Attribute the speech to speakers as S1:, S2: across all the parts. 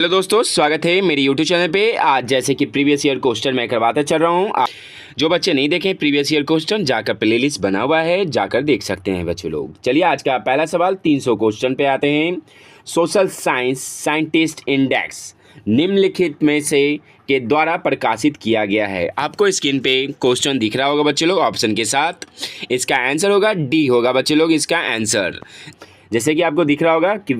S1: Hello दोस्तों, स्वागत है मेरी यूट्यूब चैनल पे। आज जैसे कि प्रीवियस ईयर क्वेश्चन मैं करवाता चल रहा हूँ। जो बच्चे नहीं देखें प्रीवियस ईयर क्वेश्चन, जाकर प्लेलिस्ट बना हुआ है, जाकर देख सकते हैं बच्चे लोग। चलिए आज का पहला सवाल 300 क्वेश्चन पे आते हैं। सोशल साइंस साइंटिस्ट इंडेक्स निम्नलिखित में से के द्वारा प्रकाशित किया गया है। आपको स्क्रीन पे क्वेश्चन दिख रहा होगा बच्चे लोग ऑप्शन के साथ। इसका आंसर होगा डी होगा बच्चे लोग इसका आंसर। जैसे कि आपको दिख रहा होगा कि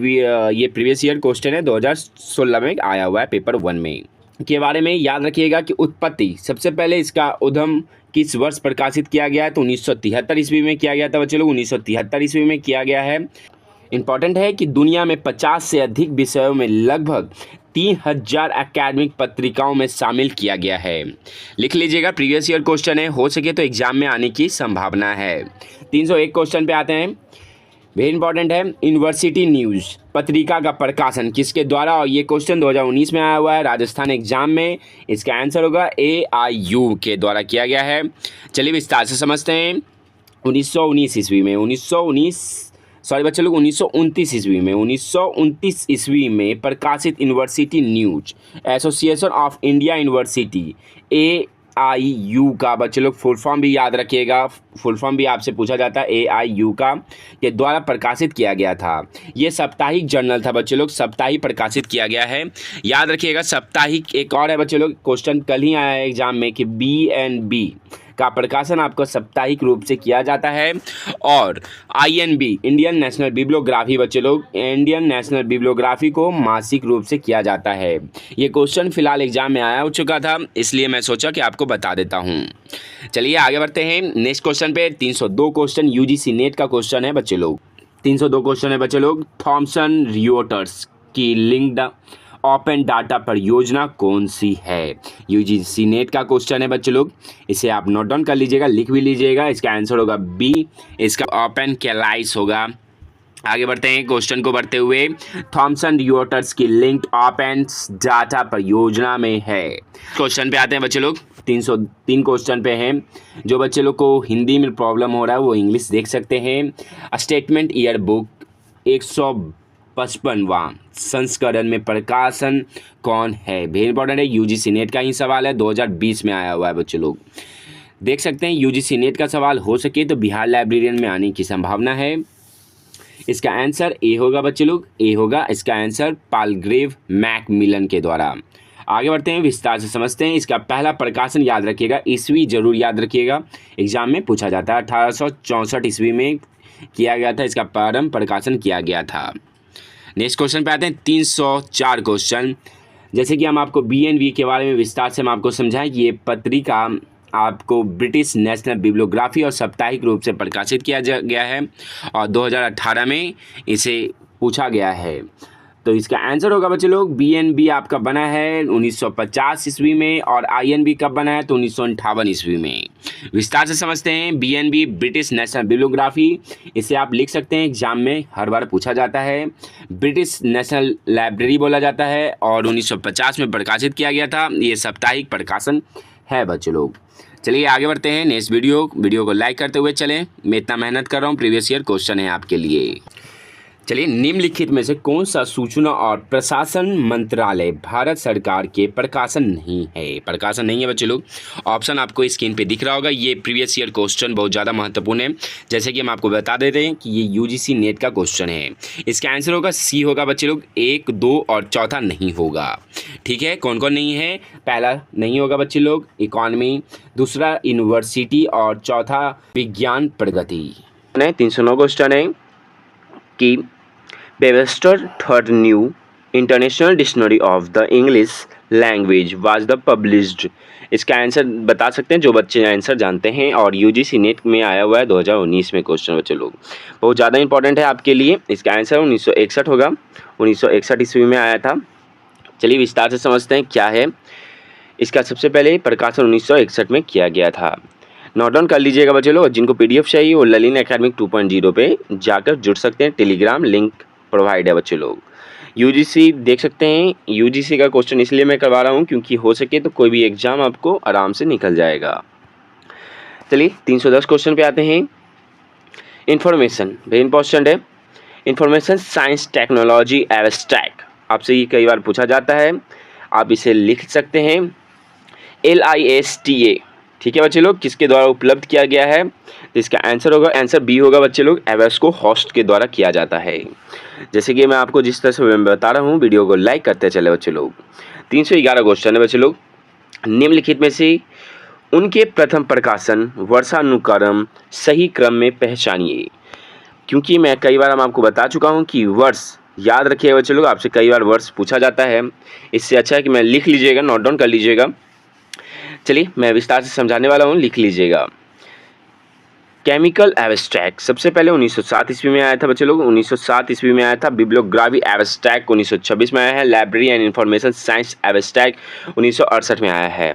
S1: ये प्रीवियस ईयर क्वेश्चन है, 2016 में आया हुआ है पेपर 1 में। के बारे में याद रखिएगा कि उत्पत्ति सबसे पहले इसका उद्गम किस वर्ष प्रकाशित किया गया है, तो 1973 ईस्वी में किया गया था बच्चे लोग। 1973 ईस्वी में किया गया है। इंपॉर्टेंट है कि दुनिया में 50 से अधिक विषयों में लगभग 3000 एकेडमिक पत्रिकाओं में शामिल किया गया है। लिख लीजिएगा, प्रीवियस ईयर क्वेश्चन है, हो सके तो एग्जाम में आने की संभावना है। 301 क्वेश्चन पे आते हैं। वेरी इंपॉर्टेंट है, यूनिवर्सिटी न्यूज़ पत्रिका का प्रकाशन किसके द्वारा, और ये क्वेश्चन 2019 में आया हुआ है राजस्थान एग्जाम में। इसका आंसर होगा AIU के द्वारा किया गया है। चलिए विस्तार से समझते हैं। 1919 ईस्वी में 1929 ईस्वी में प्रकाशित university news association of India university AIU का बच्चे लोग फुल फॉर्म भी याद रखिएगा। फुल फॉर्म भी आपसे पूछा जाता है AIU का, के द्वारा प्रकाशित किया गया था। ये साप्ताहिक जर्नल था बच्चे लोग, साप्ताहिक प्रकाशित किया गया है, याद रखिएगा। साप्ताहिक एक और है बच्चे लोग, क्वेश्चन कल ही आया है एग्जाम में कि BNB का प्रकाशन आपको साप्ताहिक रूप से किया जाता है। और INB इंडियन नेशनल बिब्लियोग्राफी बच्चे लोग, इंडियन नेशनल बिब्लियोग्राफी को मासिक रूप से किया जाता है। ये क्वेश्चन फिलहाल एग्जाम में आया हो चुका था, इसलिए मैं सोचा कि आपको बता देता हूँ। चलिए आगे बढ़ते हैं नेक्स्ट क्वेश्चन पे। 302 क्वेश्चन UGC नेट का क्वेश्चन है बच्चे लोग। 302 क्वेश्चन है बच्चे लोग। थॉमसन रियोटर्स की लिंक्ड ओपन डाटा परियोजना कौन सी है? UGC नेट का क्वेश्चन है बच्चे लोग, इसे आप नोट डाउन कर लीजिएगा, लिख भी लीजिएगा। इसका आंसर होगा B, इसका ओपन कैलाइस होगा। आगे बढ़ते हैं क्वेश्चन को बढ़ते हुए। थॉमसन रियोटर्स की लिंक्ड ओपन डाटा परियोजना में है। क्वेश्चन पे आते हैं बच्चे लोग। 303 क्वेश्चन पे हैं। जो बच्चे लोग को हिंदी में प्रॉब्लम हो रहा है वो इंग्लिश देख सकते हैं। स्टेटमेंट ईयर बुक 155वां संस्करण में प्रकाशन कौन है? वेरी इंपॉर्टेंट है, UGC नेट का ही सवाल है, 2020 में आया हुआ है बच्चे लोग, देख सकते हैं। UGC नेट का सवाल हो सके तो बिहार लाइब्रेरियन में आने की संभावना है। इसका आंसर ए होगा बच्चे लोग, ए होगा इसका आंसर पालग्रेव मैकमिलन के द्वारा। आगे बढ़ते हैं, विस्तार से समझते हैं। इसका पहला प्रकाशन याद रखिएगा, ईस्वी जरूर याद रखिएगा, एग्जाम में पूछा जाता है। 1864 ईस्वी में किया गया था, इसका प्रारंभ प्रकाशन किया गया था। नेक्स्ट क्वेश्चन पे आते हैं। 304 क्वेश्चन। जैसे कि हम आपको BNB के बारे में विस्तार से हम आपको समझाएं कि ये पत्रिका आपको ब्रिटिश नेशनल बिब्लियोग्राफी और साप्ताहिक रूप से प्रकाशित किया गया है और 2018 में इसे पूछा गया है। तो इसका आंसर होगा बच्चे लोग, BNB आपका बना है 1950 ईस्वी में और INB कब बना है तो 1958 ईस्वी में। विस्तार से समझते हैं। BNB ब्रिटिश नेशनल बिब्लियोग्राफी, इसे आप लिख सकते हैं, एग्जाम में हर बार पूछा जाता है। ब्रिटिश नेशनल लाइब्रेरी बोला जाता है और 1950 में प्रकाशित किया गया था। ये साप्ताहिक प्रकाशन है बच्चे लोग। चलिए आगे बढ़ते हैं नेक्स्ट वीडियो को लाइक करते हुए चलें। मैं इतना मेहनत कर रहा हूँ, प्रीवियस ईयर क्वेश्चन है आपके लिए। चलिए, निम्नलिखित में से कौन सा सूचना और प्रशासन मंत्रालय भारत सरकार के प्रकाशन नहीं है बच्चे लोग। ऑप्शन आपको स्क्रीन पे दिख रहा होगा। ये प्रीवियस ईयर क्वेश्चन बहुत ज़्यादा महत्वपूर्ण है, जैसे कि हम आपको बता देते हैं कि ये UGC नेट का क्वेश्चन है। इसका आंसर होगा C होगा बच्चे लोग, 1, 2 और चौथा नहीं होगा। ठीक है, कौन कौन नहीं है? पहला नहीं होगा बच्चे लोग इकॉनमी, दूसरा यूनिवर्सिटी और चौथा विज्ञान प्रगति। 309 क्वेश्चन है कि Webster third new international dictionary of the English language was the published. इसका आंसर बता सकते हैं जो बच्चे आंसर जानते हैं, और UGC नेट में आया हुआ है 2019 में क्वेश्चन बच्चे लोग, बहुत ज़्यादा इंपॉर्टेंट है आपके लिए। इसका आंसर 1961 होगा, 1961 ईस्वी में आया था। चलिए विस्तार से समझते हैं क्या है। इसका सबसे पहले प्रकाशन 1961 में किया गया था। नोट डाउन कर लीजिएगा बच्चे लोग। जिनको PDF चाहिए वो ललिन एकेडमिक 2.0 पे जाकर जुड़ सकते हैं, टेलीग्राम लिंक प्रोवाइड है बच्चे लोग। UGC देख सकते हैं। UGC का क्वेश्चन इसलिए मैं करवा रहा हूँ क्योंकि हो सके तो कोई भी एग्जाम आपको आराम से निकल जाएगा। चलिए 310 क्वेश्चन पे आते हैं। इंफॉर्मेशन वेरी इंपॉर्टेंट है। इंफॉर्मेशन साइंस टेक्नोलॉजी एब्स्ट्रैक्ट आपसे ये कई बार पूछा जाता है, आप इसे लिख सकते हैं LISTA। ठीक है बच्चे लोग, किसके द्वारा उपलब्ध किया गया है? तो इसका आंसर बी होगा बच्चे लोग, एवेस्को होस्ट के द्वारा किया जाता है। जैसे कि मैं आपको जिस तरह से मैं बता रहा हूँ, वीडियो को लाइक करते चले बच्चे लोग। 311 क्वेश्चन है बच्चे लोग, निम्नलिखित में से उनके प्रथम प्रकाशन वर्षानुक्रम सही क्रम में पहचानिए। क्योंकि मैं कई बार हम आपको बता चुका हूँ कि वर्ष याद रखिए बच्चे लोग, आपसे कई बार वर्ष पूछा जाता है, इससे अच्छा है कि मैं लिख लीजिएगा, नोट डाउन कर लीजिएगा। चलिए मैं विस्तार से समझाने वाला हूँ, लिख लीजिएगा। केमिकल एब्स्ट्रैक्ट सबसे पहले 1907 ईस्वी में आया था बच्चे लोग, 1907 ईस्वी में आया था। बिब्लियोग्राफी एब्स्ट्रैक्ट 1926 में आया है। Library and information science abstract 1968 में आया है।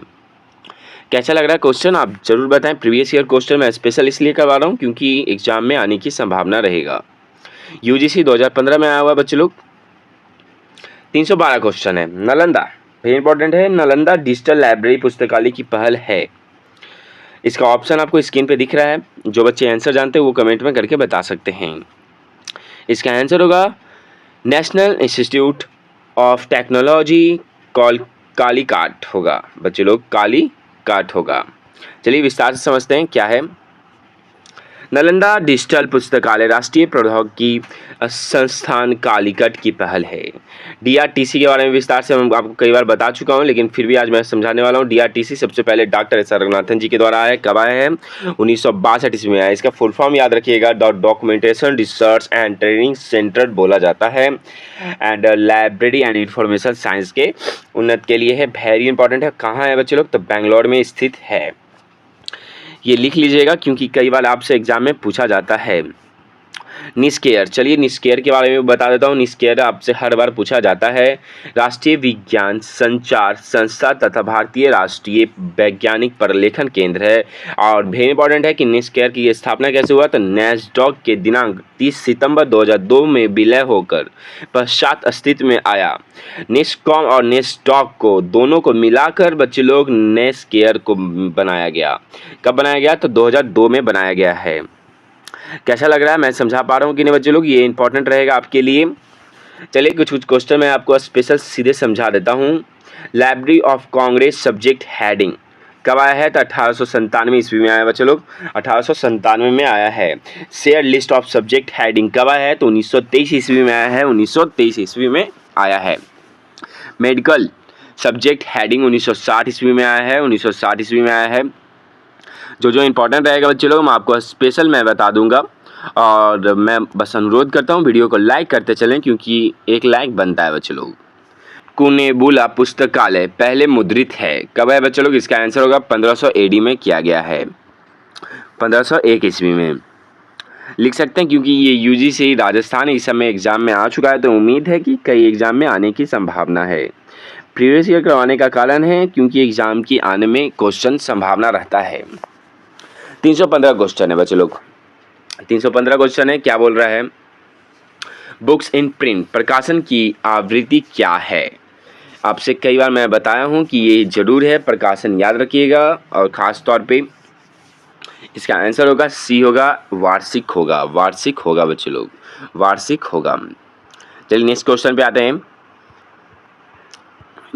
S1: कैसा लग रहा है क्वेश्चन, आप जरूर बताएं। प्रीवियस ईयर क्वेश्चन मैं स्पेशल इसलिए करवा रहा हूँ क्योंकि एग्जाम में आने की संभावना रहेगा। UGC 2015 में आया हुआ बच्चे लोग। 312 क्वेश्चन है, नालंदा वेरी इंपॉर्टेंट है। नालंदा डिजिटल लाइब्रेरी पुस्तकालय की पहल है। इसका ऑप्शन आपको स्क्रीन पे दिख रहा है, जो बच्चे आंसर जानते हैं वो कमेंट में करके बता सकते हैं। इसका आंसर होगा नेशनल इंस्टीट्यूट ऑफ टेक्नोलॉजी कालीकाट होगा बच्चे लोग, कालीकाट होगा। चलिए विस्तार से समझते हैं क्या है। नालंदा डिजिटल पुस्तकालय राष्ट्रीय प्रौद्योगिकी संस्थान कालीकट की पहल है। DRTC के बारे में विस्तार से मैं आपको कई बार बता चुका हूं, लेकिन फिर भी आज मैं समझाने वाला हूं। DRTC सबसे पहले डॉक्टर S.R. रंगनाथन जी के द्वारा आया है। कब आया है? 1962 ईस्वी में आया। इसका फुल फॉर्म याद रखिएगा, documentation research and training centre बोला जाता है, and library and information science के उन्नत के लिए है। वेरी इंपॉर्टेंट है। कहाँ है बच्चे लोग? तो बेंगलोर में स्थित है। ये लिख लीजिएगा क्योंकि कई बार आपसे एग्जाम में पूछा जाता है। निस्केयर, चलिए निस्केयर के बारे में बता देता हूँ। निस्केयर आपसे हर बार पूछा जाता है। राष्ट्रीय विज्ञान संचार संस्था तथा भारतीय राष्ट्रीय वैज्ञानिक प्रलेखन केंद्र है। और वेरी इंपॉर्टेंट है कि निस्केयर की स्थापना कैसे हुआ? तो नैसडॉक के दिनांक 30 सितंबर 2002 में विलय होकर पश्चात अस्तित्व में आया। नेस्कॉम और नेस्डॉक को दोनों को मिलाकर बच्चे लोग नेस्केयर को बनाया गया। कब बनाया गया? तो 2002 में बनाया गया है। कैसा लग रहा है, मैं समझा पा रहा हूँ कि नहीं बच्चे लोग? ये इंपॉर्टेंट रहेगा आपके लिए। चलिए कुछ क्वेश्चन मैं आपको स्पेशल सीधे समझा देता हूँ। Library of Congress subject heading कब आया है? तो 1897 ईस्वी में आया बच्चे लोग, 1897 में आया है। Share list of subject heading कब आया है? तो 1923 ईस्वी में आया है, 1923 ईस्वी में आया है। मेडिकल सब्जेक्ट हेडिंग 1960 ईस्वी में आया है, 1960 ईस्वी में आया है। जो इंपॉर्टेंट रहेगा बच्चे लोग मैं आपको स्पेशल मैं बता दूंगा, और मैं बस अनुरोध करता हूँ वीडियो को लाइक करते चलें क्योंकि एक लाइक बनता है बच्चे लोग। कुनेबुला पुस्तकालय पहले मुद्रित है कब है बच्चे लोग? इसका आंसर होगा 1500 AD में किया गया है, 1501 ईस्वी में लिख सकते हैं क्योंकि ये UGC राजस्थान इस समय एग्जाम में आ चुका है, तो उम्मीद है कि कई एग्जाम में आने की संभावना है। प्रीवियस ईयर करवाने का कारण है क्योंकि एग्जाम की आने में क्वेश्चन संभावना रहता है। 315 क्वेश्चन है बच्चे लोग, 315 क्वेश्चन है। क्या बोल रहा है? बुक्स इन प्रिंट प्रकाशन की आवृत्ति क्या है? आपसे कई बार मैं बताया हूं कि ये जरूर है, प्रकाशन याद रखिएगा। और ख़ास तौर पे इसका आंसर होगा C होगा, वार्षिक होगा, वार्षिक होगा बच्चे लोग, वार्षिक होगा। चलिए नेक्स्ट क्वेश्चन पे आते हैं।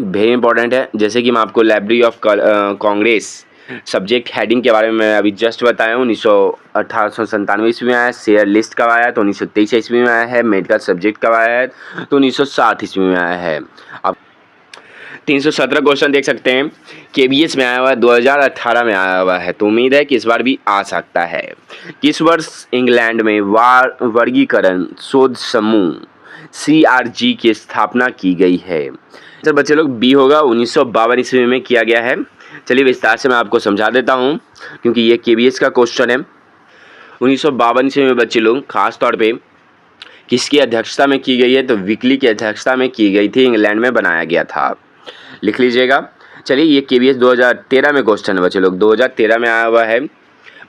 S1: वेरी इंपॉर्टेंट है। जैसे कि मैं आपको library of Congress subject heading के बारे में मैं अभी जस्ट बताया हूँ। 1897 ईस्वी में आया। शेयर लिस्ट कब आया? तो 1923 ईस्वी में आया है। मेडिकल सब्जेक्ट कब आया है? तो 1960 ईस्वी में आया है। अब 317 क्वेश्चन देख सकते हैं। KBS में आया हुआ है, 2018 में आया हुआ है, तो उम्मीद है कि इस बार भी आ सकता है। किस वर्ष इंग्लैंड में वर्गीकरण शोध समूह CRG की स्थापना की गई है? सर बच्चे लोग B होगा, 1952 ईस्वी में किया गया है। चलिए विस्तार से मैं आपको समझा देता हूं क्योंकि ये KBS का क्वेश्चन है। 1952 ईस्वी में बच्चे लोग खास तौर पे किसकी अध्यक्षता में की गई है? तो विकली की अध्यक्षता में की गई थी, इंग्लैंड में बनाया गया था, लिख लीजिएगा। चलिए ये KBS 2013 में क्वेश्चन है बच्चे लोग, 2013 में आया हुआ है।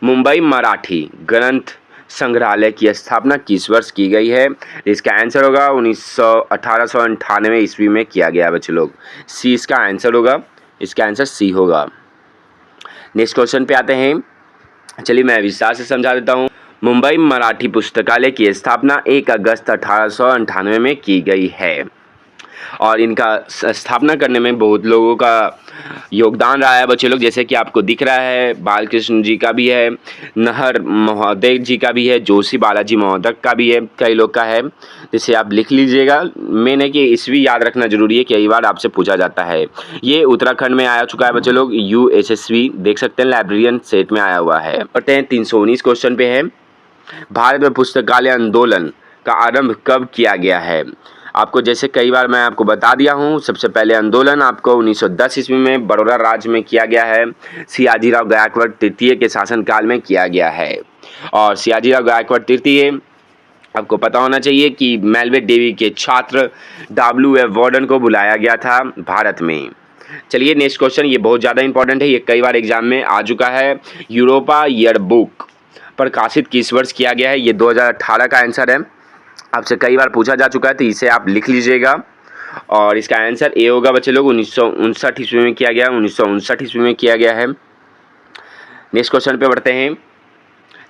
S1: मुंबई मराठी ग्रंथ संग्रहालय की स्थापना किस वर्ष की गई है? इसका आंसर होगा 1898 ईस्वी में किया गया बच्चे लोग। C इसका आंसर होगा, इसका आंसर C होगा। नेक्स्ट क्वेश्चन पे आते हैं। चलिए मैं विस्तार से समझा देता हूँ। मुंबई मराठी पुस्तकालय की स्थापना 1 अगस्त 1898 में की गई है। और इनका स्थापना करने में बहुत लोगों का योगदान रहा है बच्चे लोग। जैसे कि आपको दिख रहा है बालकृष्ण जी का भी है, नहर महोदय जी का भी है, जोशी बालाजी महोदय का भी है, कई लोग का है, जिसे आप लिख लीजिएगा। मैंने कि ईस्वी याद रखना जरूरी है, कई बार आपसे पूछा जाता है। ये उत्तराखंड में आया चुका है बच्चे लोग, USSV देख सकते हैं, लाइब्रेरियन सेट में आया हुआ है। पढ़ते हैं 319 क्वेश्चन पे है, भारत में पुस्तकालय आंदोलन का आरंभ कब किया गया है। आपको जैसे कई बार मैं आपको बता दिया हूँ, सबसे पहले आंदोलन आपको 1910 ईस्वी में बड़ौदा राज्य में किया गया है, सियाजीराव गायकवाड़ तृतीय के शासनकाल में किया गया है। और सियाजीराव गायकवाड़ तृतीय आपको पता होना चाहिए कि मेलवे डेवी के छात्र WF वार्डन को बुलाया गया था भारत में। चलिए नेक्स्ट क्वेश्चन, ये बहुत ज़्यादा इंपॉर्टेंट है, ये कई बार एग्जाम में आ चुका है। यूरोपा ईयर बुक प्रकाशित किस वर्ष किया गया है। ये 2018 का आंसर है, आपसे कई बार पूछा जा चुका है, तो इसे आप लिख लीजिएगा। और इसका आंसर ए होगा बच्चे लोग, 1959 ईस्वी में किया गया, 1959 ईस्वी में किया गया है। नेक्स्ट क्वेश्चन पे बढ़ते हैं।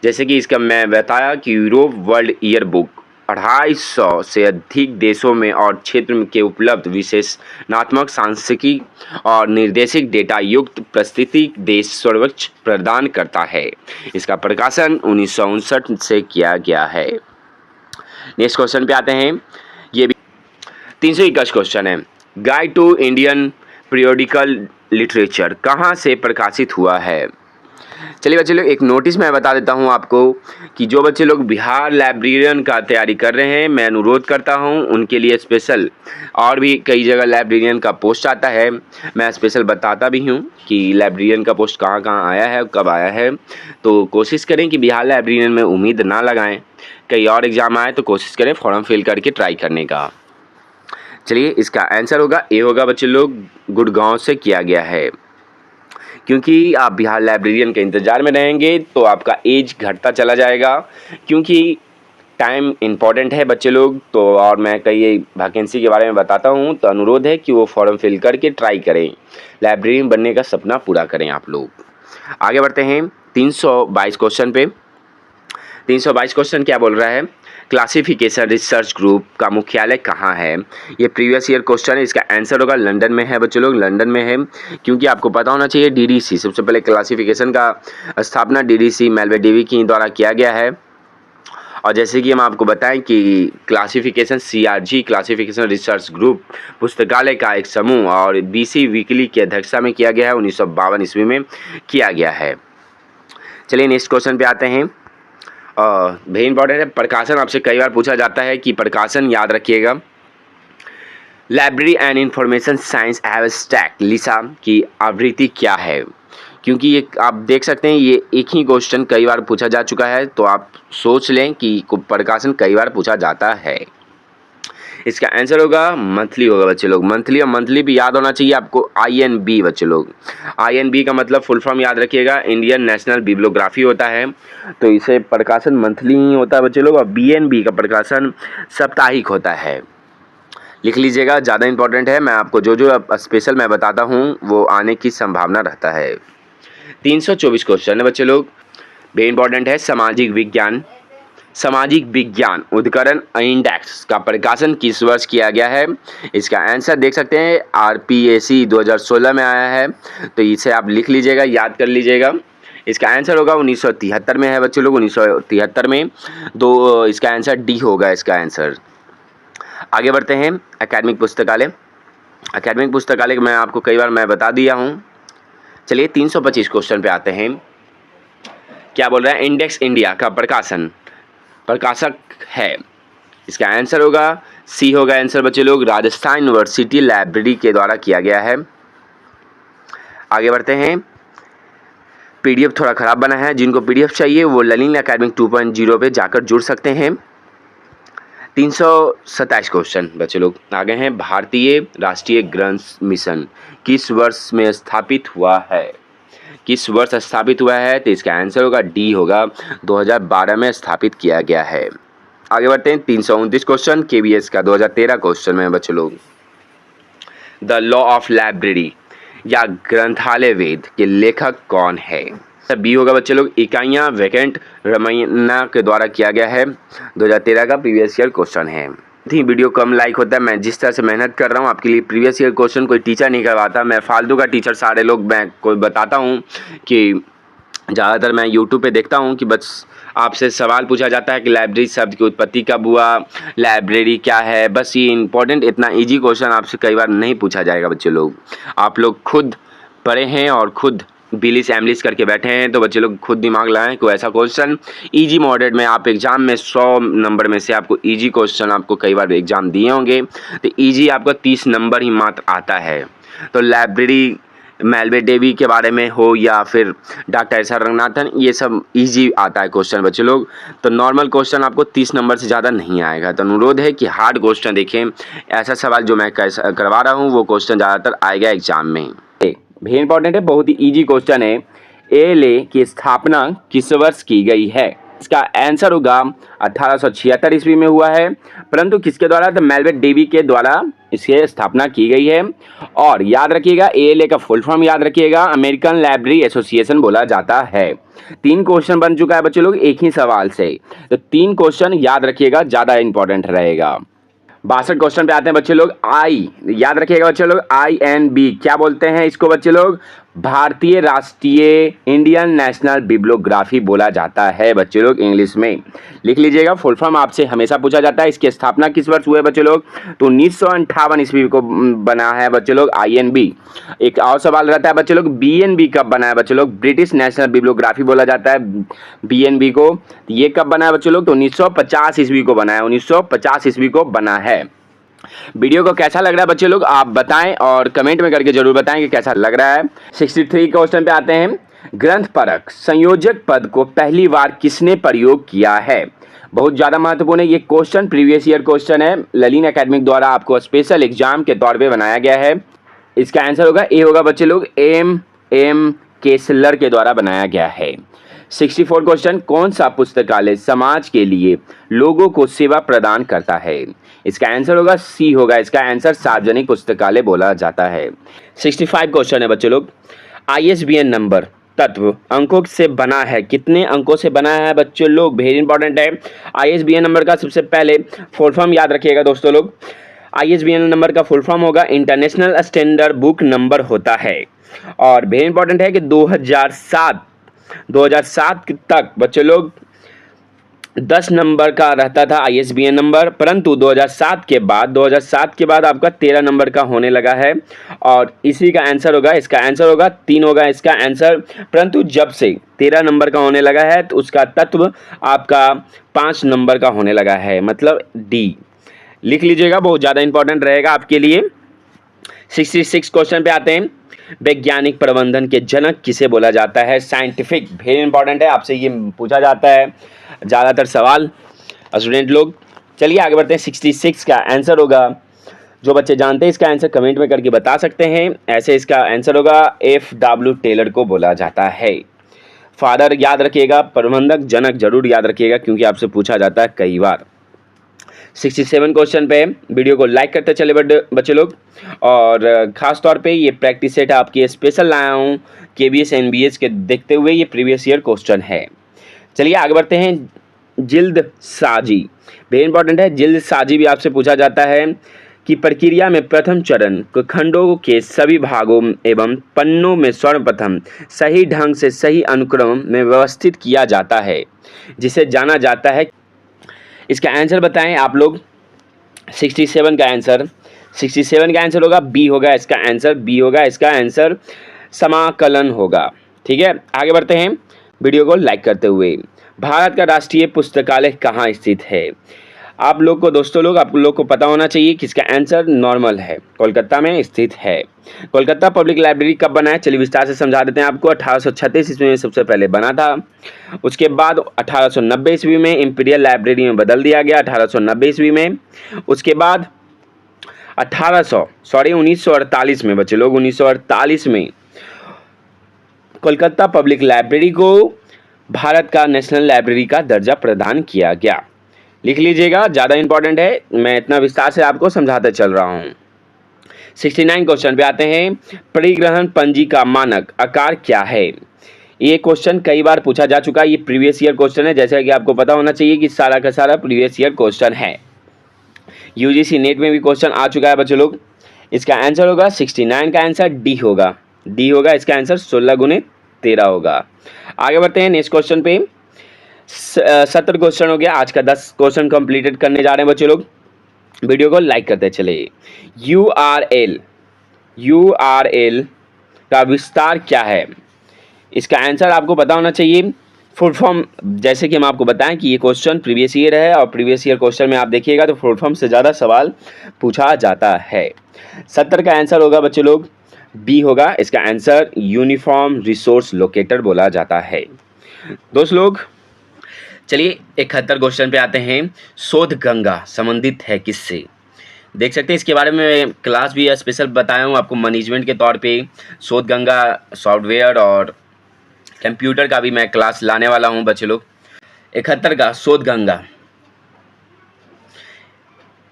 S1: जैसे कि इसका मैं बताया कि यूरोप वर्ल्ड ईयर बुक 250 से अधिक देशों में और क्षेत्र के उपलब्ध विशेषणात्मक सांख्यिकी और निर्देशिक डेटा युक्त प्रस्तुति देश सर्वोच्च प्रदान करता है। इसका प्रकाशन 1959 से किया गया है। नेक्स्ट क्वेश्चन पे आते हैं, ये भी 321 क्वेश्चन है। Guide to Indian periodical literature कहाँ से प्रकाशित हुआ है। चलिए बच्चे लोग, एक नोटिस मैं बता देता हूँ आपको कि जो बच्चे लोग बिहार लाइब्रेरियन का तैयारी कर रहे हैं, मैं अनुरोध करता हूँ उनके लिए स्पेशल, और भी कई जगह लाइब्रेरियन का पोस्ट आता है, मैं स्पेशल बताता भी हूँ कि लाइब्रेरियन का पोस्ट कहाँ कहाँ आया है, कब आया है। तो कोशिश करें कि बिहार लाइब्रेरियन में उम्मीद ना लगाएं, कई और एग्ज़ाम आए तो कोशिश करें फॉर्म फिल करके ट्राई करने का। चलिए इसका आंसर होगा ए होगा बच्चे लोग, गुड़गांव से किया गया है। क्योंकि आप बिहार लाइब्रेरियन के इंतज़ार में रहेंगे तो आपका एज घटता चला जाएगा, क्योंकि टाइम इम्पॉर्टेंट है बच्चे लोग। तो और मैं कई वैकेंसी के बारे में बताता हूँ, तो अनुरोध है कि वो फॉर्म फिल करके ट्राई करें, लाइब्रेरियन बनने का सपना पूरा करें आप लोग। आगे बढ़ते हैं 322 क्वेश्चन पे। 322 क्वेश्चन क्या बोल रहा है, क्लासिफिकेशन रिसर्च ग्रुप का मुख्यालय कहाँ है। ये प्रीवियस ईयर क्वेश्चन है, इसका आंसर होगा लंदन में है बच्चे लोग, लंदन में है। क्योंकि आपको पता होना चाहिए DDC, सबसे पहले क्लासिफिकेशन का स्थापना DDC मेलवे डेवी के द्वारा किया गया है। और जैसे कि हम आपको बताएं कि classification CRG classification research group पुस्तकालय का एक समूह और BC वीकली की अध्यक्षता में किया गया है, 1952 ईस्वी में किया गया है। चलिए नेक्स्ट क्वेश्चन पे आते हैं, वेरी इंपॉर्टेंट है। प्रकाशन आपसे कई बार पूछा जाता है कि प्रकाशन याद रखिएगा। Library and information science abstract LISA की आवृत्ति क्या है। क्योंकि ये आप देख सकते हैं, ये एक ही क्वेश्चन कई बार पूछा जा चुका है, तो आप सोच लें कि प्रकाशन कई बार पूछा जाता है। इसका आंसर होगा मंथली होगा बच्चे लोग, मंथली। और मंथली भी याद होना चाहिए आपको INB बच्चे लोग। INB का मतलब फुल फॉर्म याद रखिएगा, इंडियन नेशनल बिब्लियोग्राफी होता है, तो इसे प्रकाशन मंथली ही होता है बच्चे लोग। और BNB का प्रकाशन साप्ताहिक होता है, लिख लीजिएगा, ज़्यादा इंपॉर्टेंट है। मैं आपको जो जो स्पेशल मैं बताता हूँ वो आने की संभावना रहता है। 324 क्वेश्चन है बच्चे लोग, वेरी इंपॉर्टेंट है। सामाजिक विज्ञान उद्धरण इंडेक्स का प्रकाशन किस वर्ष किया गया है। इसका आंसर देख सकते हैं, RPAC 2016 में आया है, तो इसे आप लिख लीजिएगा, याद कर लीजिएगा। इसका आंसर होगा 1973 में है बच्चे लोग, 1973 में। तो इसका आंसर डी होगा इसका आंसर। आगे बढ़ते हैं, एकेडमिक पुस्तकालय। एकेडमिक पुस्तकालय मैं आपको कई बार मैं बता दिया हूँ। चलिए 325 क्वेश्चन पे आते हैं, क्या बोल रहा है, इंडेक्स इंडिया का प्रकाशक है। इसका आंसर होगा सी होगा आंसर बच्चे लोग, राजस्थान यूनिवर्सिटी लाइब्रेरी के द्वारा किया गया है। आगे बढ़ते हैं, PDF थोड़ा ख़राब बना है, जिनको PDF चाहिए वो लर्निंग एकेडमिक 2.0 पे जाकर जुड़ सकते हैं। 327 क्वेश्चन बच्चे लोग आगे हैं, भारतीय राष्ट्रीय ग्रंथ मिशन किस वर्ष में स्थापित हुआ है। किस वर्ष स्थापित हुआ है, तो इसका आंसर होगा डी होगा, 2012 में स्थापित किया गया है। आगे बढ़ते हैं, 329 क्वेश्चन KBS का 2013 क्वेश्चन में बच्चे लोग, द लॉ ऑफ लाइब्रेरी या ग्रंथालय वेद के लेखक कौन है। बी होगा बच्चे लोग, इकाइयाँ वैकेंट रमैया के द्वारा किया गया है, 2013 का प्रीवियस ईयर क्वेश्चन है। ही वीडियो कम लाइक होता है। मैं जिस तरह से मेहनत कर रहा हूँ आपके लिए, प्रीवियस ईयर क्वेश्चन कोई टीचर नहीं करवाता, मैं फालतू का टीचर सारे लोग मैं कोई बताता हूँ कि ज़्यादातर मैं यूट्यूब पे देखता हूँ कि बस आपसे सवाल पूछा जाता है कि लाइब्रेरी शब्द की उत्पत्ति कब हुआ, लाइब्रेरी क्या है, बस ये इंपॉर्टेंट इतना इजी क्वेश्चन आपसे कई बार नहीं पूछा जाएगा बच्चे लोग। आप लोग खुद पढ़े हैं और खुद बिलिस एमलिस करके बैठे हैं, तो बच्चे लोग खुद दिमाग लगाएं। कोई ऐसा क्वेश्चन इजी मॉडरेट में आप एग्जाम में 100 नंबर में से आपको इजी क्वेश्चन आपको कई बार एग्जाम दिए होंगे, तो इजी आपका 30 नंबर ही मात्र आता है। तो लाइब्रेरी मेलवे डेवी के बारे में हो या फिर डॉक्टर एस आर रंगनाथन, ये सब इजी आता है क्वेश्चन बच्चे लोग। तो नॉर्मल क्वेश्चन आपको 30 नंबर से ज़्यादा नहीं आएगा। तो अनुरोध है कि हार्ड क्वेश्चन देखें। ऐसा सवाल जो मैं करवा रहा हूँ वो क्वेश्चन ज़्यादातर आएगा एग्जाम में। भी इंपॉर्टेंट है, बहुत ही ईजी क्वेश्चन है। ALA की स्थापना किस वर्ष की गई है? इसका आंसर होगा 1876 ईस्वी में हुआ है, परंतु किसके द्वारा? तो मेलवे डेवी के द्वारा इसकी स्थापना की गई है। और याद रखिएगा ALA का फुल फॉर्म याद रखिएगा, अमेरिकन लाइब्रेरी एसोसिएशन बोला जाता है। 3 क्वेश्चन बन चुका है बच्चे लोग एक ही सवाल से, तो 3 क्वेश्चन याद रखिएगा, ज़्यादा इंपॉर्टेंट रहेगा। 62 क्वेश्चन पे आते हैं बच्चे लोग। आई याद रखिएगा बच्चे लोग, INB क्या बोलते हैं इसको बच्चे लोग? भारतीय राष्ट्रीय इंडियन नेशनल बिब्लियोग्राफी बोला जाता है बच्चे लोग, इंग्लिश में लिख लीजिएगा। फुल फॉर्म आपसे हमेशा पूछा जाता है। इसकी स्थापना किस वर्ष हुई है बच्चे लोग? तो 1958 ईस्वी को बना है बच्चे लोग INB। एक और सवाल रहता है बच्चे लोग, BNB कब बना है बच्चे लोग? ब्रिटिश नेशनल बिब्लियोग्राफी बोला जाता है BNB को। ये कब बना है बच्चे लोग? तो 1950 ईस्वी को बना है, 1950 ईस्वी को बना है। वीडियो को कैसा लग रहा है बच्चे लोग आप बताएं और कमेंट में करके जरूर बताएं कि कैसा लग रहा है। 63 क्वेश्चन पे आते हैं। ग्रंथ परक संयोजक पद को पहली बार किसने प्रयोग किया है? बहुत ज़्यादा महत्वपूर्ण है ये क्वेश्चन, प्रीवियस ईयर क्वेश्चन है, ललिन एकेडमिक द्वारा आपको स्पेशल एग्जाम के तौर पे बनाया गया है। इसका आंसर होगा ए होगा बच्चे लोग, M केसलर के द्वारा बनाया गया है। 64 क्वेश्चन, कौन सा पुस्तकालय समाज के लिए लोगों को सेवा प्रदान करता है? इसका आंसर होगा C होगा, इसका आंसर सार्वजनिक पुस्तकालय बोला जाता है। 65 क्वेश्चन है बच्चे लोग, ISBN नंबर तत्व अंकों से बना है, कितने अंकों से बना है बच्चे लोग? वेरी इंपॉर्टेंट है। ISBN नंबर का सबसे पहले फुल फॉर्म याद रखिएगा दोस्तों लोग। ISBN नंबर का फुल फॉर्म होगा इंटरनेशनल स्टैंडर्ड बुक नंबर होता है। और वेरी इंपॉर्टेंट है कि 2007 तक बच्चे लोग 10 नंबर का रहता था ISBN नंबर, परंतु 2007 के बाद आपका 13 नंबर का होने लगा है। और इसी का आंसर होगा, इसका आंसर होगा 3 होगा इसका आंसर। परंतु जब से 13 नंबर का होने लगा है तो उसका तत्व आपका 5 नंबर का होने लगा है, मतलब D लिख लीजिएगा, बहुत ज़्यादा इंपॉर्टेंट रहेगा आपके लिए। 66 क्वेश्चन पे आते हैं। वैज्ञानिक प्रबंधन के जनक किसे बोला जाता है? साइंटिफिक, वेरी इंपॉर्टेंट है, आपसे ये पूछा जाता है ज़्यादातर सवाल स्टूडेंट लोग। चलिए आगे बढ़ते हैं। 66 का आंसर होगा, जो बच्चे जानते हैं इसका आंसर कमेंट में करके बता सकते हैं। ऐसे इसका आंसर होगा FW टेलर को बोला जाता है। फादर याद रखिएगा, प्रबंधक जनक जरूर याद रखिएगा क्योंकि आपसे पूछा जाता है कई बार। 67 क्वेश्चन पे वीडियो को लाइक करते चले बच्चे लोग। और ख़ास तौर पे ये प्रैक्टिस सेट आपकी स्पेशल लाया हूँ KBS NBS के देखते हुए, ये प्रीवियस ईयर क्वेश्चन है। चलिए आगे बढ़ते हैं। जिल्द साजी, वेरी इंपॉर्टेंट है। जिल्द साजी भी आपसे पूछा जाता है कि प्रक्रिया में प्रथम चरण खंडों के सभी भागों एवं पन्नों में सर्वप्रथम सही ढंग से सही अनुक्रम में व्यवस्थित किया जाता है, जिसे जाना जाता है। इसका आंसर बताएं आप लोग। 67 का आंसर होगा B होगा, इसका आंसर B होगा, इसका आंसर समाकलन होगा। ठीक है, आगे बढ़ते हैं वीडियो को लाइक करते हुए। भारत का राष्ट्रीय पुस्तकालय कहाँ स्थित है? आप लोग को दोस्तों लोग आप लोग को पता होना चाहिए कि इसका आंसर नॉर्मल है, कोलकाता में स्थित है। कोलकाता पब्लिक लाइब्रेरी कब बना है? चलिए विस्तार से समझा देते हैं आपको। 1836 ईस्वी में सबसे पहले बना था। उसके बाद 1890 ईस्वी में इंपीरियल लाइब्रेरी में बदल दिया गया 1890 ईस्वी में। उसके बाद 1948 में बच्चे लोग 1948 में कोलकाता पब्लिक लाइब्रेरी को भारत का नेशनल लाइब्रेरी का दर्जा प्रदान किया गया। लिख लीजिएगा, ज़्यादा इंपॉर्टेंट है, मैं इतना विस्तार से आपको समझाते चल रहा हूँ। 69 क्वेश्चन पे आते हैं। परिग्रहण पंजी का मानक आकार क्या है? ये क्वेश्चन कई बार पूछा जा चुका है, ये प्रीवियस ईयर क्वेश्चन है, जैसा कि आपको पता होना चाहिए कि सारा का सारा प्रीवियस ईयर क्वेश्चन है। यूजीसी नेट में भी क्वेश्चन आ चुका है बच्चों लोग। इसका आंसर होगा 69 का आंसर डी होगा। डी होगा इसका आंसर, 16 गुने 13 होगा। आगे बढ़ते हैं नेक्स्ट क्वेश्चन पे। 70 क्वेश्चन हो गया, आज का 10 क्वेश्चन कंप्लीटेड करने जा रहे हैं बच्चों लोग। वीडियो को लाइक करते चले। यूआरएल का विस्तार क्या है? इसका आंसर आपको पता होना चाहिए। फुल फॉर्म, जैसे कि हम आपको बताएं कि ये क्वेश्चन प्रीवियस ईयर है और प्रीवियस ईयर क्वेश्चन में आप देखिएगा तो फुल फॉर्म से ज़्यादा सवाल पूछा जाता है। 70 का आंसर होगा बच्चे लोग बी होगा। इसका आंसर यूनिफॉर्म रिसोर्स लोकेटर बोला जाता है। दोस्त लोग चलिए 71 क्वेश्चन पे आते हैं। शोध गंगा संबंधित है किससे? देख सकते हैं इसके बारे में क्लास भी स्पेशल बताया हूँ आपको मैनेजमेंट के तौर पे। शोध गंगा सॉफ्टवेयर और कंप्यूटर का भी मैं क्लास लाने वाला हूँ बच्चे लोग। 71 का शोध गंगा,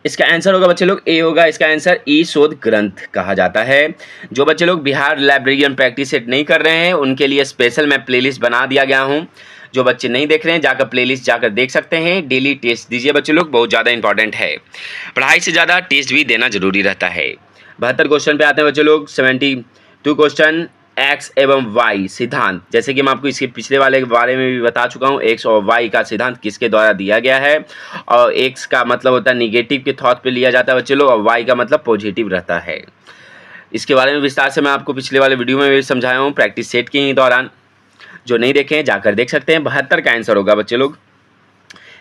S1: इसका आंसर होगा बच्चे लोग ए होगा। इसका आंसर ई शोध ग्रंथ कहा जाता है। जो बच्चे लोग बिहार लाइब्रेरियन प्रैक्टिस सेट नहीं कर रहे हैं उनके लिए स्पेशल मैं प्लेलिस्ट बना दिया गया हूँ। जो बच्चे नहीं देख रहे हैं जाकर प्लेलिस्ट जाकर देख सकते हैं। डेली टेस्ट दीजिए बच्चे लोग, बहुत ज़्यादा इंपॉर्टेंट है। पढ़ाई से ज़्यादा टेस्ट भी देना जरूरी रहता है। 72 क्वेश्चन पे आते हैं बच्चे लोग। 72 क्वेश्चन एक्स एवं वाई सिद्धांत, जैसे कि मैं आपको इसके पिछले वाले के बारे में भी बता चुका हूँ। एक्स और वाई का सिद्धांत किसके द्वारा दिया गया है? और एक्स का मतलब होता है निगेटिव के थॉट पे लिया जाता है बच्चे लोग, और वाई का मतलब पॉजिटिव रहता है। इसके बारे में विस्तार से मैं आपको पिछले वाले वीडियो में भी समझाया हूँ प्रैक्टिस सेट के ही दौरान। जो नहीं देखे हैं जाकर देख सकते हैं। 72 का आंसर होगा बच्चे लोग।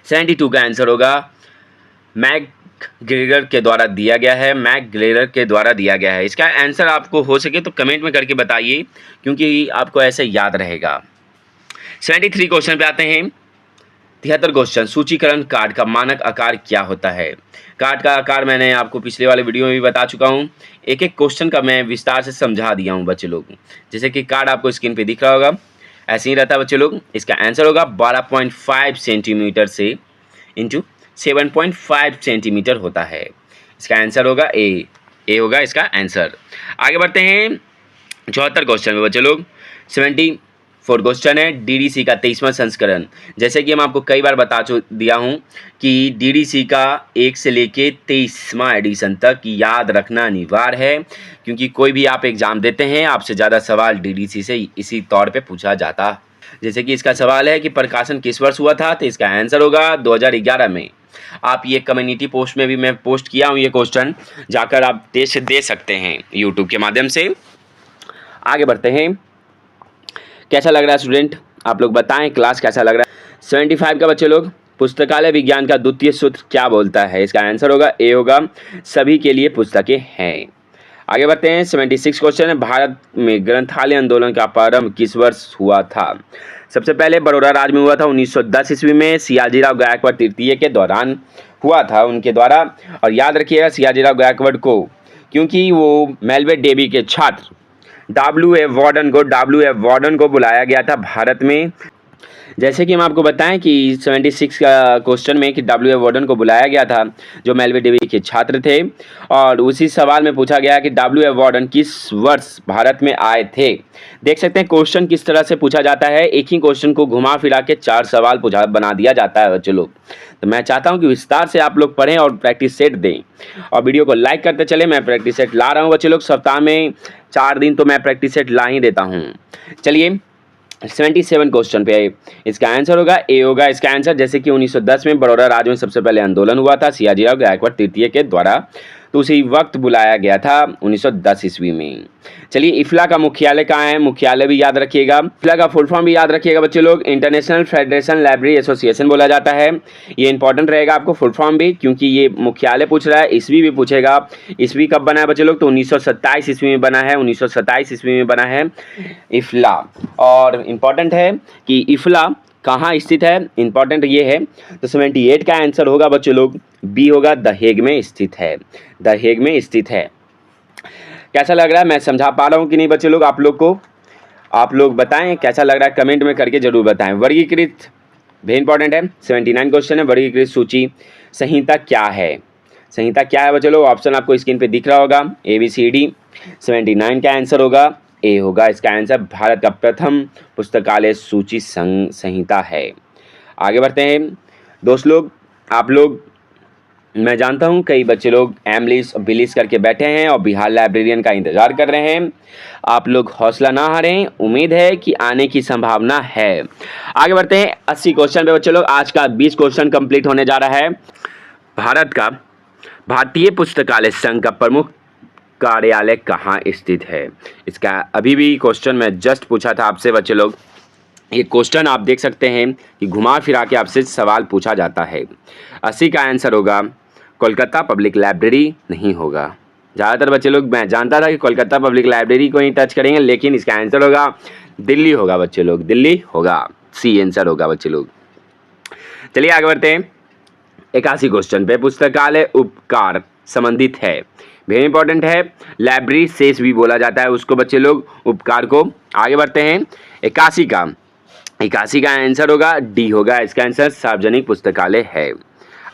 S1: 72 का आंसर होगा मैकग्रेगर के द्वारा दिया गया है। मैकग्रेगर के द्वारा दिया गया है। इसका आंसर आपको हो सके तो कमेंट में करके बताइए, क्योंकि आपको ऐसे याद रहेगा। 73 क्वेश्चन पे आते हैं। 73 क्वेश्चन सूचीकरण कार्ड का मानक आकार क्या होता है? कार्ड का आकार मैंने आपको पिछले वाले वीडियो में भी बता चुका हूँ। एक एक क्वेश्चन का मैं विस्तार से समझा दिया हूँ बच्चे लोग। जैसे कि कार्ड आपको स्क्रीन पे दिख रहा होगा, ऐसे ही रहता है बच्चे लोग। इसका आंसर होगा 12.5 सेंटीमीटर से इंटू 7.5 सेंटीमीटर होता है। इसका आंसर होगा ए होगा इसका आंसर। आगे बढ़ते हैं 74 क्वेश्चन में बच्चे लोग। 74 क्वेश्चन है डीडीसी का 23वां संस्करण। जैसे कि हम आपको कई बार बता दिया हूँ कि डीडीसी का 1 से लेके 23वां एडिशन तक याद रखना अनिवार्य है, क्योंकि कोई भी आप एग्जाम देते हैं आपसे ज़्यादा सवाल डीडीसी से इसी तौर पे पूछा जाता। जैसे कि इसका सवाल है कि प्रकाशन किस वर्ष हुआ था, तो इसका आंसर होगा 2011 में। आप ये कम्युनिटी पोस्ट में भी मैं पोस्ट किया हूँ ये क्वेश्चन, जाकर आप टेस्ट दे सकते हैं यूट्यूब के माध्यम से। आगे बढ़ते हैं। कैसा लग रहा है स्टूडेंट, आप लोग बताएं क्लास कैसा लग रहा है। 75 का बच्चे लोग पुस्तकालय विज्ञान का द्वितीय सूत्र क्या बोलता है? इसका आंसर होगा ए होगा, सभी के लिए पुस्तकें हैं। आगे बढ़ते हैं। 76 क्वेश्चन है भारत में ग्रंथालय आंदोलन का प्रारंभ किस वर्ष हुआ था? सबसे पहले बड़ौदा राज्य में हुआ था 1910 ईस्वी में। सियाजीराव गायकवाड़ तृतीय के दौरान हुआ था उनके द्वारा। और याद रखिएगा सियाजीराव गायकवाड़ को, क्योंकि वो मेलवे डेवी के छात्र W.F. वार्डन को बुलाया गया था भारत में। जैसे कि हम आपको बताएं कि 76 का क्वेश्चन में कि W.F. वार्डन को बुलाया गया था जो मेलवे डेवी के छात्र थे, और उसी सवाल में पूछा गया कि W.F. वार्डन किस वर्ष भारत में आए थे। देख सकते हैं क्वेश्चन किस तरह से पूछा जाता है। एक ही क्वेश्चन को घुमा फिरा के 4 सवाल बना दिया जाता है बच्चे लोग। तो मैं चाहता हूं कि विस्तार से आप लोग पढ़ें और प्रैक्टिस सेट दें, और वीडियो को लाइक करते चले। मैं प्रैक्टिस सेट ला रहा हूं बच्चे लोग, सप्ताह में 4 दिन तो मैं प्रैक्टिस सेट ला ही देता हूं। चलिए 77 क्वेश्चन पे इसका आंसर होगा ए होगा इसका आंसर। जैसे कि 1910 में बड़ौदा राज्य में सबसे पहले आंदोलन हुआ था सियाजीराव गायकवाड़ तृतीय के द्वारा, तो उसी वक्त बुलाया गया था 1910 ईस्वी में। चलिए इफ्ला का मुख्यालय कहाँ है? मुख्यालय भी याद रखिएगा। इफ्ला का फुल फॉर्म भी याद रखिएगा बच्चे लोग, इंटरनेशनल फेडरेशन लाइब्रेरी एसोसिएशन बोला जाता है। ये इंपॉर्टेंट रहेगा आपको फुल फॉर्म भी, क्योंकि ये मुख्यालय पूछ रहा है। ईस्वी भी पूछेगा। ईस्वी कब बना है बच्चे लोग? तो 1927 ईस्वी में बना है। 1927 ईस्वी में बना है इफ्ला। और इम्पॉर्टेंट है कि इफ्ला कहाँ स्थित है, इंपॉर्टेंट ये है। तो 78 का आंसर होगा बच्चों लोग बी होगा, द हेग में स्थित है। द हेग में स्थित है। कैसा लग रहा है, मैं समझा पा रहा हूँ कि नहीं बच्चे लोग आप लोग को? आप लोग बताएं कैसा लग रहा है, कमेंट में करके जरूर बताएं। वर्गीकृत भी इंपॉर्टेंट है। 79 क्वेश्चन है वर्गीकृत सूची संहिता क्या है? संहिता क्या है बच्चे लोग? ऑप्शन आपको स्क्रीन पे दिख रहा होगा ABCD। 79 का आंसर होगा ए होगा इसका आंसर। भारत का प्रथम पुस्तकालय सूची संहिता है। आगे बढ़ते हैं दोस्त लोग। आप लोग मैं जानता हूँ कई बच्चे लोग एमलिस और बिलिस करके बैठे हैं और बिहार लाइब्रेरियन का इंतज़ार कर रहे हैं। आप लोग हौसला ना हारें, उम्मीद है कि आने की संभावना है। आगे बढ़ते हैं 80 क्वेश्चन पे बच्चे लोग। आज का 20 क्वेश्चन कंप्लीट होने जा रहा है। भारतीय पुस्तकालय संघ का प्रमुख कार्यालय कहाँ स्थित है? इसका अभी भी क्वेश्चन मैं जस्ट पूछा था आपसे बच्चे लोग। ये क्वेश्चन आप देख सकते हैं कि घुमा फिरा के आपसे सवाल पूछा जाता है। 80 का आंसर होगा कोलकाता पब्लिक लाइब्रेरी नहीं होगा। ज़्यादातर बच्चे लोग, मैं जानता था कि कोलकाता पब्लिक लाइब्रेरी को ही टच करेंगे, लेकिन इसका आंसर होगा दिल्ली होगा बच्चे लोग, दिल्ली होगा, सी आंसर होगा बच्चे लोग। चलिए आगे बढ़ते हैं 81 क्वेश्चन पे। पुस्तकालय उपकार संबंधित है, वेरी इंपॉर्टेंट है। लाइब्रेरी शेष भी बोला जाता है उसको बच्चे लोग, उपकार को। आगे बढ़ते हैं 81 का आंसर होगा डी होगा, इसका आंसर सार्वजनिक पुस्तकालय है।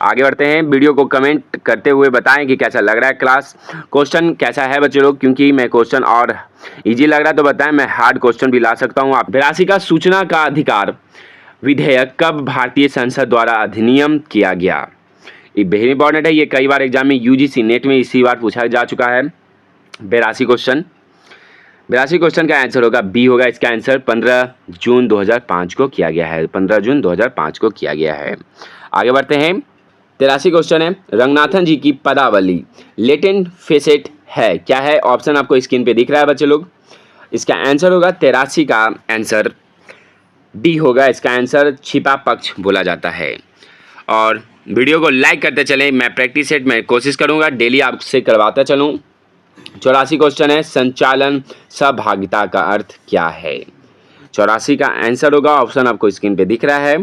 S1: आगे बढ़ते हैं। वीडियो को कमेंट करते हुए बताएं कि कैसा लग रहा है क्लास, क्वेश्चन कैसा है बच्चे लोग, क्योंकि मैं क्वेश्चन और इजी लग रहा है तो बताएं, मैं हार्ड क्वेश्चन भी ला सकता हूँ। 82 का सूचना का अधिकार विधेयक कब भारतीय संसद द्वारा अधिनियम किया गया? ये वेरी इंपॉर्टेंट है, ये कई बार एग्जाम में यूजीसी नेट में इसी बार पूछा जा चुका है। 82 क्वेश्चन का आंसर होगा बी होगा, इसका आंसर 15 जून 2005 को किया गया है, 15 जून 2005 को किया गया है। आगे बढ़ते हैं 83 क्वेश्चन है। रंगनाथन जी की पदावली लेटेंट फेसेट है, क्या है? ऑप्शन आपको स्क्रीन पे दिख रहा है बच्चे लोग। इसका आंसर होगा 83 का आंसर डी होगा, इसका आंसर छिपा पक्ष बोला जाता है। और वीडियो को लाइक करते चलें, मैं प्रैक्टिस सेट में कोशिश करूंगा डेली आपसे करवाता चलूं। 84 क्वेश्चन है। संचालन सहभागिता का अर्थ क्या है? 84 का आंसर होगा, ऑप्शन आपको स्क्रीन पे दिख रहा है,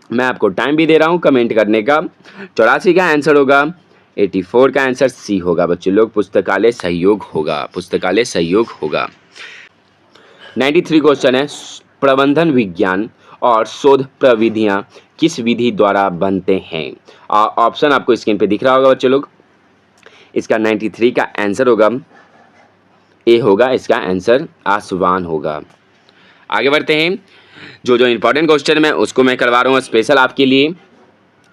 S1: मैं आपको टाइम भी दे रहा हूं कमेंट करने का। 84 का आंसर होगा 84 का आंसर सी होगा बच्चे लोग, पुस्तकालय सहयोग होगा, पुस्तकालय सहयोग होगा। 93 क्वेश्चन है। प्रबंधन विज्ञान और शोध प्रविधियां किस विधि द्वारा बनते हैं? ऑप्शन आपको स्क्रीन पे दिख रहा होगा बच्चे लोग। इसका 93 का आंसर होगा ए होगा, इसका आंसर आसवान होगा। आगे बढ़ते हैं। जो इंपॉर्टेंट क्वेश्चन है उसको मैं करवा रहा हूँ स्पेशल आपके लिए।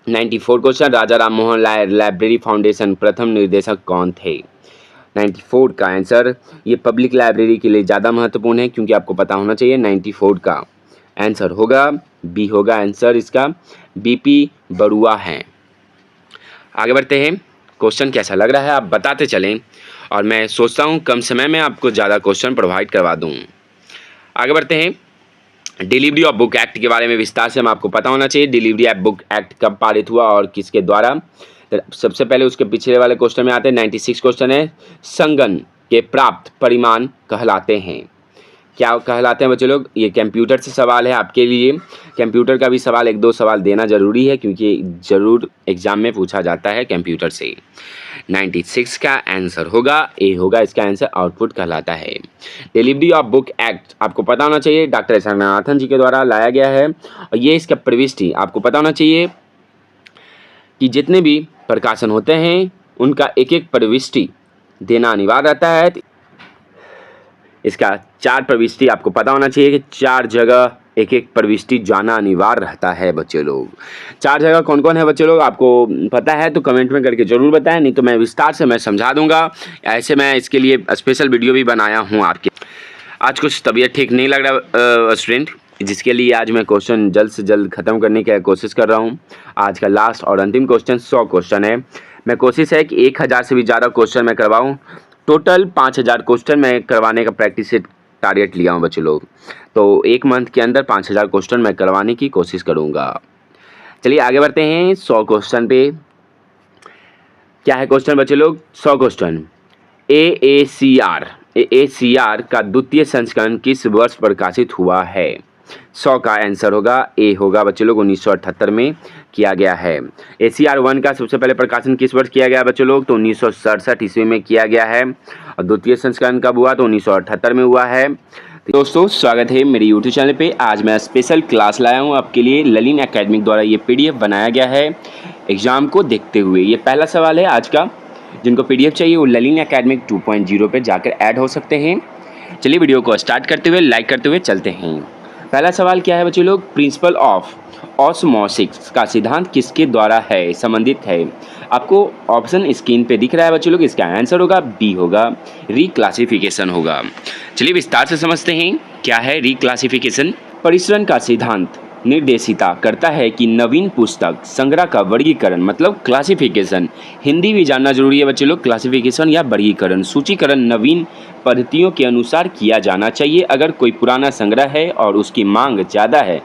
S1: 94 क्वेश्चन। राजा राम मोहन लाइब्रेरी फाउंडेशन प्रथम निर्देशक कौन थे? 94 का आंसर, ये पब्लिक लाइब्रेरी के लिए ज़्यादा महत्वपूर्ण है क्योंकि आपको पता होना चाहिए। 94 का आंसर होगा बी होगा, आंसर इसका बीपी बरुआ हैं। आगे बढ़ते हैं। क्वेश्चन कैसा लग रहा है आप बताते चलें, और मैं सोचता हूँ कम समय में आपको ज़्यादा क्वेश्चन प्रोवाइड करवा दूँ। आगे बढ़ते हैं। डिलीवरी ऑफ बुक एक्ट के बारे में विस्तार से हम आपको पता होना चाहिए। डिलीवरी ऑफ बुक एक्ट कब पारित हुआ और किसके द्वारा? तो सबसे पहले उसके पिछले वाले क्वेश्चन में आते हैं। 96 क्वेश्चन है। संगण के प्राप्त परिमाण कहलाते हैं, क्या कहलाते हैं बच्चे लोग? ये कंप्यूटर से सवाल है आपके लिए। कंप्यूटर का भी सवाल 1-2 सवाल देना ज़रूरी है क्योंकि ज़रूर एग्जाम में पूछा जाता है कंप्यूटर से। 96 का आंसर होगा ए होगा, इसका आंसर आउटपुट कहलाता है। डिलीवरी ऑफ बुक एक्ट आपको पता होना चाहिए, डॉक्टर रंगनाथन जी के द्वारा लाया गया है। और ये इसका प्रविष्टि आपको पता होना चाहिए कि जितने भी प्रकाशन होते हैं उनका एक एक प्रविष्टि देना अनिवार्य रहता है। इसका 4 प्रविष्टि आपको पता होना चाहिए कि 4 जगह एक एक प्रविष्टि जाना अनिवार्य रहता है बच्चे लोग। 4 जगह कौन कौन है बच्चे लोग, आपको पता है तो कमेंट में करके ज़रूर बताएं, नहीं तो मैं विस्तार से मैं समझा दूंगा। ऐसे मैं इसके लिए स्पेशल वीडियो भी बनाया हूँ आपके। आज कुछ तबीयत ठीक नहीं लग रहा स्टूडेंट, जिसके लिए आज मैं क्वेश्चन जल्द से जल्द ख़त्म करने की कोशिश कर रहा हूँ। आज का लास्ट और अंतिम क्वेश्चन 100 क्वेश्चन है। मैं कोशिश है कि 1000 से भी ज़्यादा क्वेश्चन मैं करवाऊँ। टोटल 5000 क्वेश्चन मैं करवाने का प्रैक्टिस से टारगेट लिया हूँ बच्चे लोग, तो 1 मंथ के अंदर 5000 क्वेश्चन मैं करवाने की कोशिश करूँगा। चलिए आगे बढ़ते हैं 100 क्वेश्चन पे। क्या है क्वेश्चन बच्चे लोग? 100 क्वेश्चन। AACR का द्वितीय संस्करण किस वर्ष प्रकाशित हुआ है? 100 का आंसर होगा ए होगा बच्चे लोग, 1978 में किया गया है। ACR 1 का सबसे पहले प्रकाशन किस वर्ष किया गया बच्चे लोग? तो 1967 ईस्वी में किया गया है। और द्वितीय संस्करण कब हुआ? तो 1978 में हुआ है। दोस्तों स्वागत है मेरे YouTube चैनल पे। आज मैं स्पेशल क्लास लाया हूँ आपके लिए। ललिन एकेडमिक द्वारा ये PDF बनाया गया है एग्ज़ाम को देखते हुए। ये पहला सवाल है आज का। जिनको PDF चाहिए वो ललिन एकेडमिक 2.0 पे जाकर ऐड हो सकते हैं। चलिए वीडियो को स्टार्ट करते हुए लाइक करते हुए चलते हैं। पहला सवाल क्या है बच्चे लोग? प्रिंसिपल ऑफ ऑस्मोसिस का सिद्धांत किसके द्वारा है संबंधित है? आपको ऑप्शन स्क्रीन पे दिख रहा है बच्चों लोग, इसका आंसर होगा बी होगा, रिक्लासिफिकेशन होगा। चलिए विस्तार से समझते हैं क्या है रिक्लासिफिकेशन। परिसरण का सिद्धांत निर्देशिता करता है कि नवीन पुस्तक संग्रह का वर्गीकरण मतलब क्लासिफिकेशन, हिंदी भी जानना जरूरी है बच्चे लोग, क्लासिफिकेशन या वर्गीकरण, सूचीकरण नवीन पद्धतियों के अनुसार किया जाना चाहिए। अगर कोई पुराना संग्रह है और उसकी मांग ज़्यादा है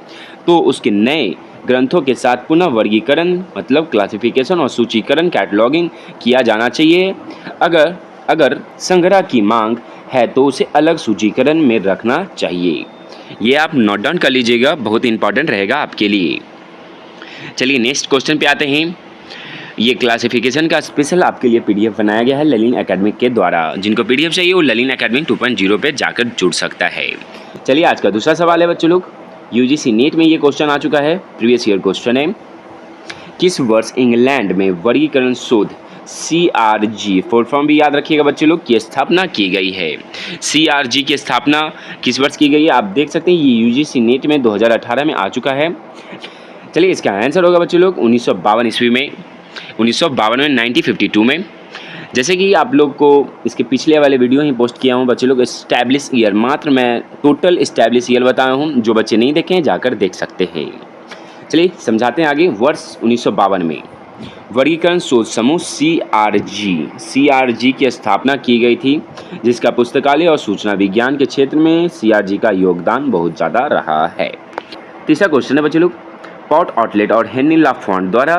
S1: तो उसके नए ग्रंथों के साथ पुनः वर्गीकरण मतलब क्लासिफिकेशन और सूचीकरण कैटलॉगिंग किया जाना चाहिए। अगर संग्रह की मांग है तो उसे अलग सूचीकरण में रखना चाहिए। ये आप नोट डाउन कर लीजिएगा, बहुत इंपॉर्टेंट रहेगा आपके लिए। चलिए नेक्स्ट क्वेश्चन पे आते हैं। ये क्लासिफिकेशन का स्पेशल आपके लिए पीडीएफ बनाया गया है ललिन एकेडमिक के द्वारा। जिनको पीडीएफ चाहिए वो ललिन एकेडमिक 2.0 पे जाकर जुड़ सकता है। चलिए आज का दूसरा सवाल है बच्चों लोग, यूजीसी नीट में ये क्वेश्चन आ चुका है, प्रीवियस ईयर क्वेश्चन है। किस वर्ष इंग्लैंड में वर्गीकरण शोध CRG फुल फॉर्म भी याद रखिएगा बच्चे लोग की स्थापना की गई है? CRG की स्थापना किस वर्ष की गई है? आप देख सकते हैं ये यूजीसी नीट में 2018 में आ चुका है। चलिए इसका आंसर होगा बच्चे लोग 1952 ईस्वी में, 1952 में, 1952 में। जैसे कि आप लोग को इसके पिछले वाले वीडियो ही पोस्ट किया हूँ बच्चे लोग, एस्टैब्लिश ईयर मात्र मैं टोटल एस्टैब्लिश ईयर बताया हूँ, जो बच्चे नहीं देखे हैं जाकर देख सकते हैं। चलिए समझाते हैं आगे। वर्ष 1952 में वर्गीकरण शोध समूह CRG की स्थापना की गई थी, जिसका पुस्तकालय और सूचना विज्ञान के क्षेत्र में CRG का योगदान बहुत ज़्यादा रहा है। तीसरा क्वेश्चन है बच्चे लोग, पॉट ऑटलेट और हेनरी लाफॉन्ट द्वारा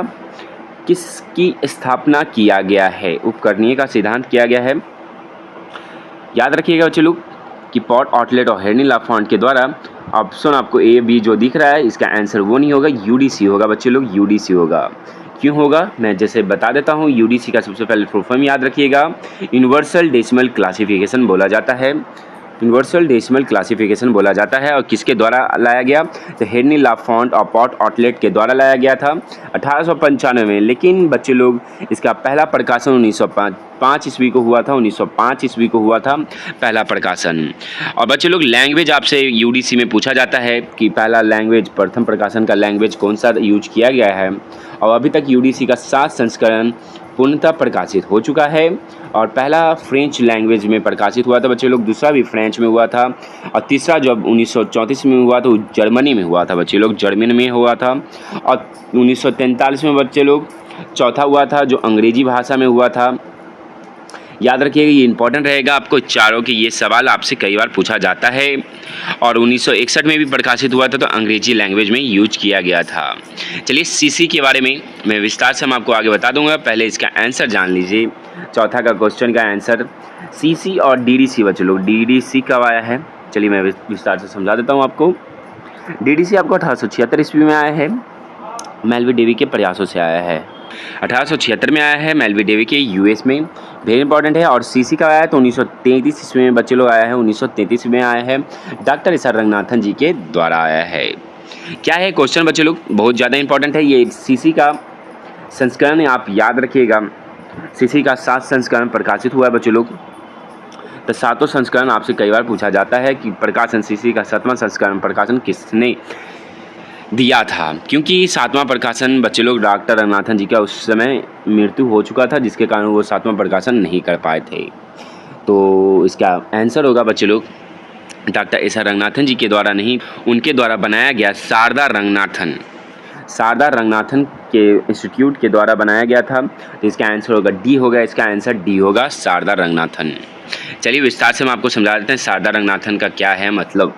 S1: किसकी स्थापना किया गया है? उपकरणीय का सिद्धांत किया गया है। याद रखिएगा बच्चे लोग कि पॉट ऑटलेट और हेनरी लाफॉन्ट के द्वारा, ऑप्शन आपको A B जो दिख रहा है इसका आंसर वो नहीं होगा, UDC होगा बच्चे लोग, UDC होगा। क्यों होगा मैं जैसे बता देता हूँ। UDC का सबसे पहले फुल फॉर्म याद रखिएगा, यूनिवर्सल डेसिमल क्लासिफिकेशन बोला जाता है, यूनिवर्सल डेसिमल क्लासिफिकेशन बोला जाता है। और किसके द्वारा लाया गया? तो हेनरी लाफॉन्ट और पॉट ऑटलेट के द्वारा लाया गया था 1895 में। लेकिन बच्चे लोग इसका पहला प्रकाशन 1905 ईस्वी को हुआ था, 1905 ईस्वी को हुआ था पहला प्रकाशन। और बच्चे लोग लैंग्वेज आपसे यूडीसी में पूछा जाता है कि पहला लैंग्वेज, प्रथम प्रकाशन का लैंग्वेज कौन सा यूज किया गया है। और अभी तक यूडीसी का 7 संस्करण पूर्णतः प्रकाशित हो चुका है। और पहला फ्रेंच लैंग्वेज में प्रकाशित हुआ था बच्चे लोग, दूसरा भी फ्रेंच में हुआ था, और तीसरा जब 1934 में हुआ तो जर्मनी में हुआ था बच्चे लोग, जर्मनी में हुआ था। और 1943 में बच्चे लोग चौथा हुआ था जो अंग्रेजी भाषा में हुआ था। याद रखिएगा ये इंपॉर्टेंट रहेगा आपको चारों के, ये सवाल आपसे कई बार पूछा जाता है। और 1961 में भी प्रकाशित हुआ था तो अंग्रेजी लैंग्वेज में यूज किया गया था। चलिए सीसी के बारे में मैं विस्तार से हम आपको आगे बता दूंगा, पहले इसका आंसर जान लीजिए। चौथा का क्वेश्चन का आंसर सीसी और डीडीसी बच्चे लोग, डीडीसी कब आया है? चलिए मैं विस्तार से समझा देता हूँ आपको। डीडीसी आपको 1876 ईस्वी में आया है, मेलवी डेवी के प्रयासों से आया है। 1876 में आया है मेलवी डेवी के यूएस में, वेरी इंपॉर्टेंट है। और सीसी का आया है तो 1933 ईस्वी में बच्चे लोग आया है, 1933 में आया है, डॉक्टर एस आर रंगनाथन जी के द्वारा आया है। क्या है क्वेश्चन बच्चे लोग, बहुत ज़्यादा इंपॉर्टेंट है। ये सीसी का संस्करण आप याद रखिएगा, सीसी का 7 संस्करण प्रकाशित हुआ है बच्चे लोग। तो 7 संस्करण आपसे कई बार पूछा जाता है कि प्रकाशन सीसी का 7वां संस्करण प्रकाशन किसने दिया था, क्योंकि 7वां प्रकाशन बच्चे लोग डॉक्टर रंगनाथन जी का उस समय मृत्यु हो चुका था, जिसके कारण वो 7वां प्रकाशन नहीं कर पाए थे। तो इसका आंसर होगा बच्चे लोग डॉक्टर एस आर रंगनाथन जी के द्वारा नहीं, उनके द्वारा बनाया गया शारदा रंगनाथन के इंस्टीट्यूट के द्वारा बनाया गया था। तो इसका आंसर होगा डी होगा, इसका आंसर डी होगा, शारदा रंगनाथन। चलिए विस्तार से हम आपको समझा देते हैं शारदा रंगनाथन का क्या है मतलब।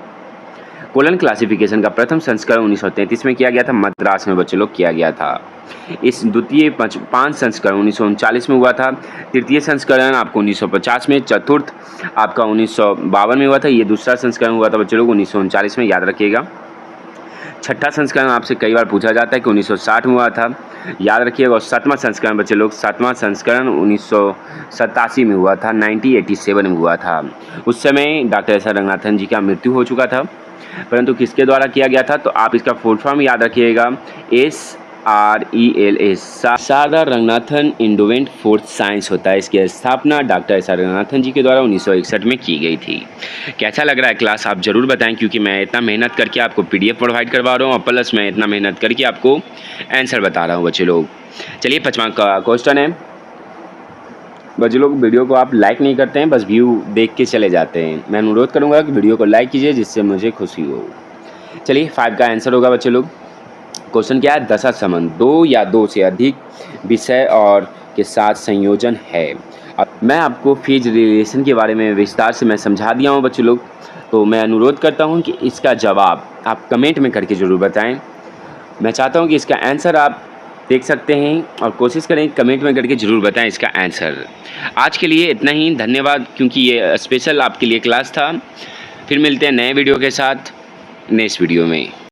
S1: कोलन क्लासिफिकेशन का प्रथम संस्करण 1933 में किया गया था, मद्रास में बच्चे लोग किया गया था। इस द्वितीय 5 संस्करण 1939 में हुआ था, तृतीय संस्करण आपको 1950 में, चतुर्थ आपका 1952 में हुआ था, ये दूसरा संस्करण हुआ था बच्चे लोग 1939 में, याद रखिएगा। छठा संस्करण आपसे कई बार पूछा जाता है कि 1960 में हुआ था, याद रखिएगा। और 7वां संस्करण बच्चे लोग, 7वां संस्करण 1987 में हुआ था, 1987 में हुआ था। उस समय डॉक्टर एस आर रंगनाथन जी का मृत्यु हो चुका था, परंतु किसके द्वारा किया गया था? तो आप इसका फुल फॉर्म याद रखिएगा, SRELA Sharada Ranganathan endowment for science होता है। इसकी स्थापना डॉक्टर SR रंगनाथन जी के द्वारा 1961 में की गई थी। कैसा लग रहा है क्लास आप ज़रूर बताएं, क्योंकि मैं इतना मेहनत करके आपको PDF प्रोवाइड करवा रहा हूँ और प्लस मैं इतना मेहनत करके आपको आंसर बता रहा हूँ बच्चे लोग। चलिए 5वां का क्वेश्चन है। बच्चे लोग वीडियो को आप लाइक नहीं करते हैं, बस व्यू देख के चले जाते हैं। मैं अनुरोध करूँगा कि वीडियो को लाइक कीजिए जिससे मुझे खुशी हो। चलिए 5 का आंसर होगा बच्चे लोग। क्वेश्चन क्या है? दशा संबंध 2 या 2 से अधिक विषय और के साथ संयोजन है। अब मैं आपको फेज रिलेशन के बारे में विस्तार से मैं समझा दिया हूँ बच्चे लोग, तो मैं अनुरोध करता हूँ कि इसका जवाब आप कमेंट में करके ज़रूर बताएं। मैं चाहता हूँ कि इसका आंसर आप देख सकते हैं और कोशिश करें कमेंट में करके ज़रूर बताएं इसका आंसर। आज के लिए इतना ही, धन्यवाद, क्योंकि ये स्पेशल आपके लिए क्लास था। फिर मिलते हैं नए वीडियो के साथ नेक्स्ट वीडियो में।